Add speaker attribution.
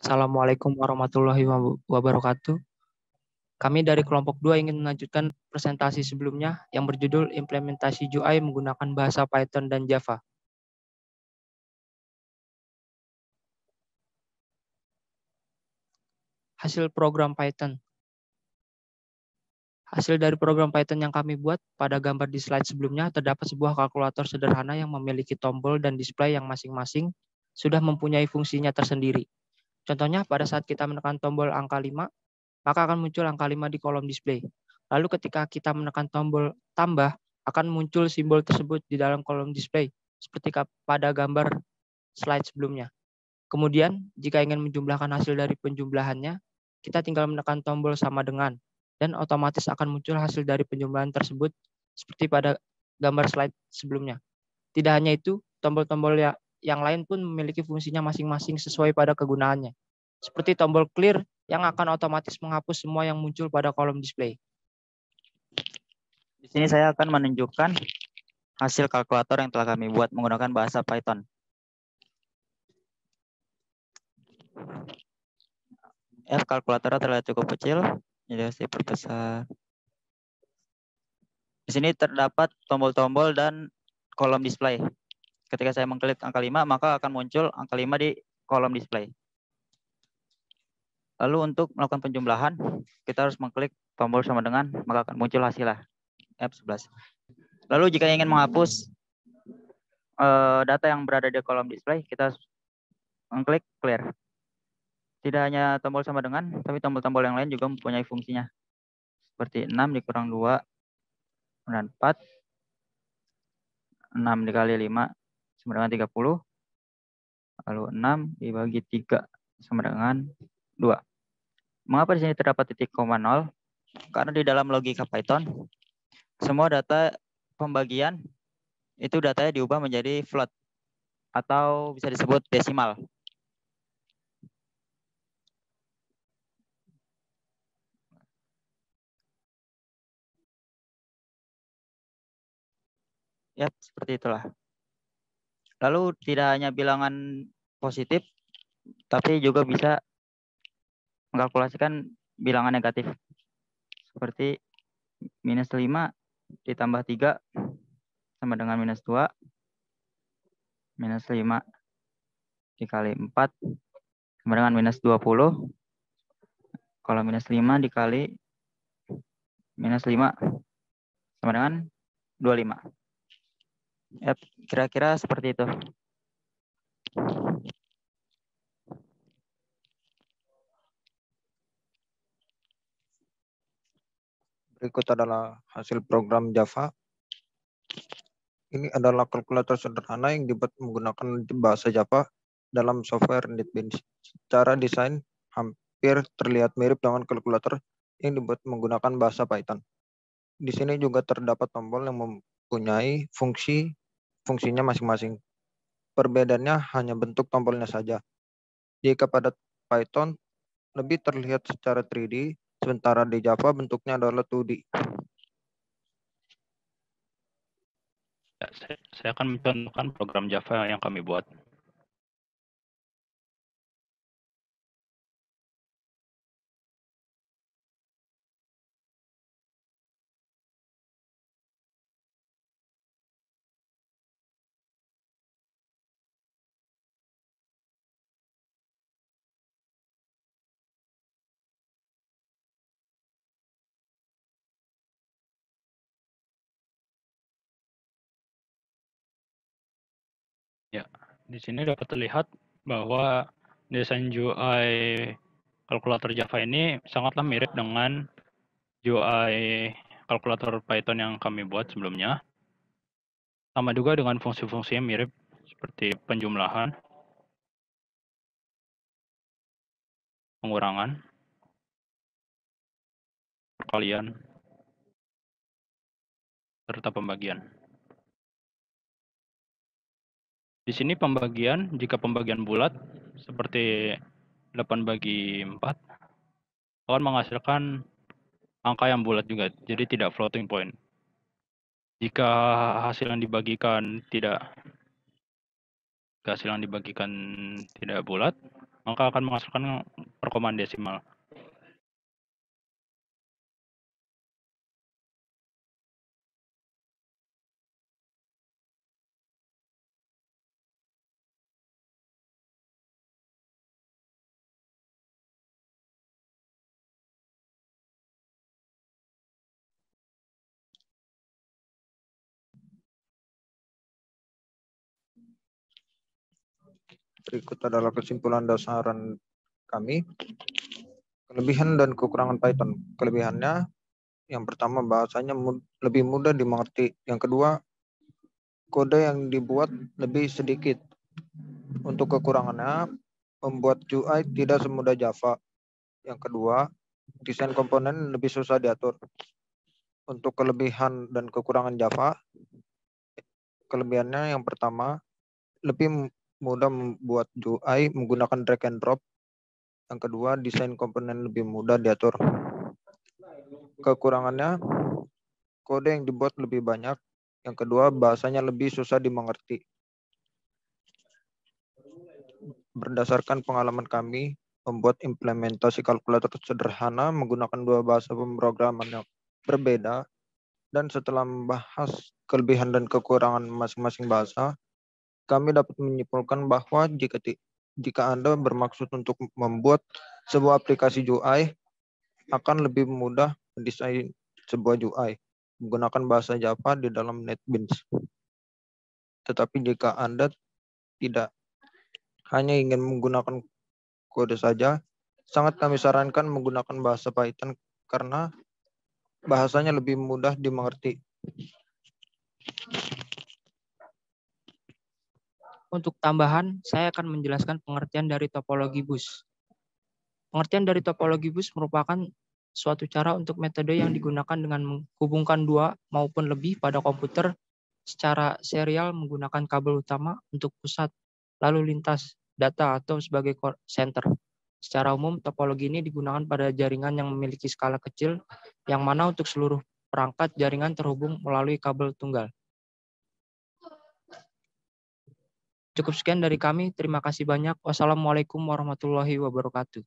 Speaker 1: Assalamualaikum warahmatullahi wabarakatuh. Kami dari kelompok 2 ingin melanjutkan presentasi sebelumnya yang berjudul implementasi UI menggunakan bahasa Python dan Java. Hasil program Python. Hasil dari program Python yang kami buat pada gambar di slide sebelumnya terdapat sebuah kalkulator sederhana yang memiliki tombol dan display yang masing-masing sudah mempunyai fungsinya tersendiri. Contohnya pada saat kita menekan tombol angka 5, maka akan muncul angka 5 di kolom display. Lalu ketika kita menekan tombol tambah, akan muncul simbol tersebut di dalam kolom display, seperti pada gambar slide sebelumnya. Kemudian, jika ingin menjumlahkan hasil dari penjumlahannya, kita tinggal menekan tombol sama dengan, dan otomatis akan muncul hasil dari penjumlahan tersebut, seperti pada gambar slide sebelumnya. Tidak hanya itu, tombol-tombol yang lain pun memiliki fungsinya masing-masing sesuai pada kegunaannya. Seperti tombol clear yang akan otomatis menghapus semua yang muncul pada kolom display.
Speaker 2: Di sini saya akan menunjukkan hasil kalkulator yang telah kami buat menggunakan bahasa Python. Kalkulatornya terlihat cukup kecil, jadi saya perbesar. Di sini terdapat tombol-tombol dan kolom display. Ketika saya mengklik angka 5, maka akan muncul angka 5 di kolom display. Lalu untuk melakukan penjumlahan, kita harus mengklik tombol sama dengan, maka akan muncul hasilnya, F11. Lalu jika ingin menghapus data yang berada di kolom display, kita mengklik clear. Tidak hanya tombol sama dengan, tapi tombol-tombol yang lain juga mempunyai fungsinya. Seperti 6 dikurang 2, kemudian 4, 6 dikali 5 sama dengan 30, lalu 6 dibagi 3 sama dengan 2. Mengapa di sini terdapat titik koma 0? Karena di dalam logika Python, semua data pembagian itu datanya diubah menjadi float atau bisa disebut desimal. Ya, seperti itulah. Lalu tidak hanya bilangan positif, tapi juga bisa mengkalkulasikan bilangan negatif. Seperti minus 5 ditambah 3 sama dengan minus 2. Minus 5 dikali 4 sama dengan minus 20. Kalau minus 5 dikali minus 5 sama dengan 25. Ya, kira-kira seperti itu.
Speaker 3: Berikut adalah hasil program Java. Ini adalah kalkulator sederhana yang dibuat menggunakan bahasa Java dalam software NetBeans. Secara desain hampir terlihat mirip dengan kalkulator yang dibuat menggunakan bahasa Python. Di sini juga terdapat tombol yang mempunyai fungsinya masing-masing. Perbedaannya hanya bentuk tombolnya saja. Jika pada Python lebih terlihat secara 3D, sementara di Java bentuknya adalah 2D.
Speaker 4: Saya akan mencontohkan program Java yang kami buat. Ya, di sini dapat terlihat bahwa desain UI kalkulator Java ini sangatlah mirip dengan UI kalkulator Python yang kami buat sebelumnya. Sama juga dengan fungsi-fungsinya mirip seperti penjumlahan, pengurangan, perkalian, serta pembagian. Di sini pembagian, jika pembagian bulat seperti 8 bagi 4 akan menghasilkan angka yang bulat juga, jadi tidak floating point. Jika hasil yang dibagikan tidak bulat, maka akan menghasilkan perkomaan desimal.
Speaker 3: Berikut adalah kesimpulan dasaran kami. Kelebihan dan kekurangan Python. Kelebihannya, yang pertama bahasanya lebih mudah dimengerti. Yang kedua, kode yang dibuat lebih sedikit. Untuk kekurangannya, membuat UI tidak semudah Java. Yang kedua, desain komponen lebih susah diatur. Untuk kelebihan dan kekurangan Java, kelebihannya yang pertama, lebih mudah membuat UI menggunakan drag and drop. Yang kedua, desain komponen lebih mudah diatur. Kekurangannya, kode yang dibuat lebih banyak. Yang kedua, bahasanya lebih susah dimengerti. Berdasarkan pengalaman kami, membuat implementasi kalkulator sederhana menggunakan dua bahasa pemrograman yang berbeda, dan setelah membahas kelebihan dan kekurangan masing-masing bahasa, kami dapat menyimpulkan bahwa jika Anda bermaksud untuk membuat sebuah aplikasi UI, akan lebih mudah mendesain sebuah UI menggunakan bahasa Java di dalam NetBeans. Tetapi jika Anda tidak hanya ingin menggunakan kode saja, sangat kami sarankan menggunakan bahasa Python karena bahasanya lebih mudah dimengerti.
Speaker 1: Untuk tambahan, saya akan menjelaskan pengertian dari topologi bus. Pengertian dari topologi bus merupakan suatu cara untuk metode yang digunakan dengan menghubungkan dua maupun lebih pada komputer secara serial menggunakan kabel utama untuk pusat, lalu lintas data atau sebagai core center. Secara umum, topologi ini digunakan pada jaringan yang memiliki skala kecil, yang mana untuk seluruh perangkat jaringan terhubung melalui kabel tunggal. Cukup sekian dari kami. Terima kasih banyak. Wassalamualaikum warahmatullahi wabarakatuh.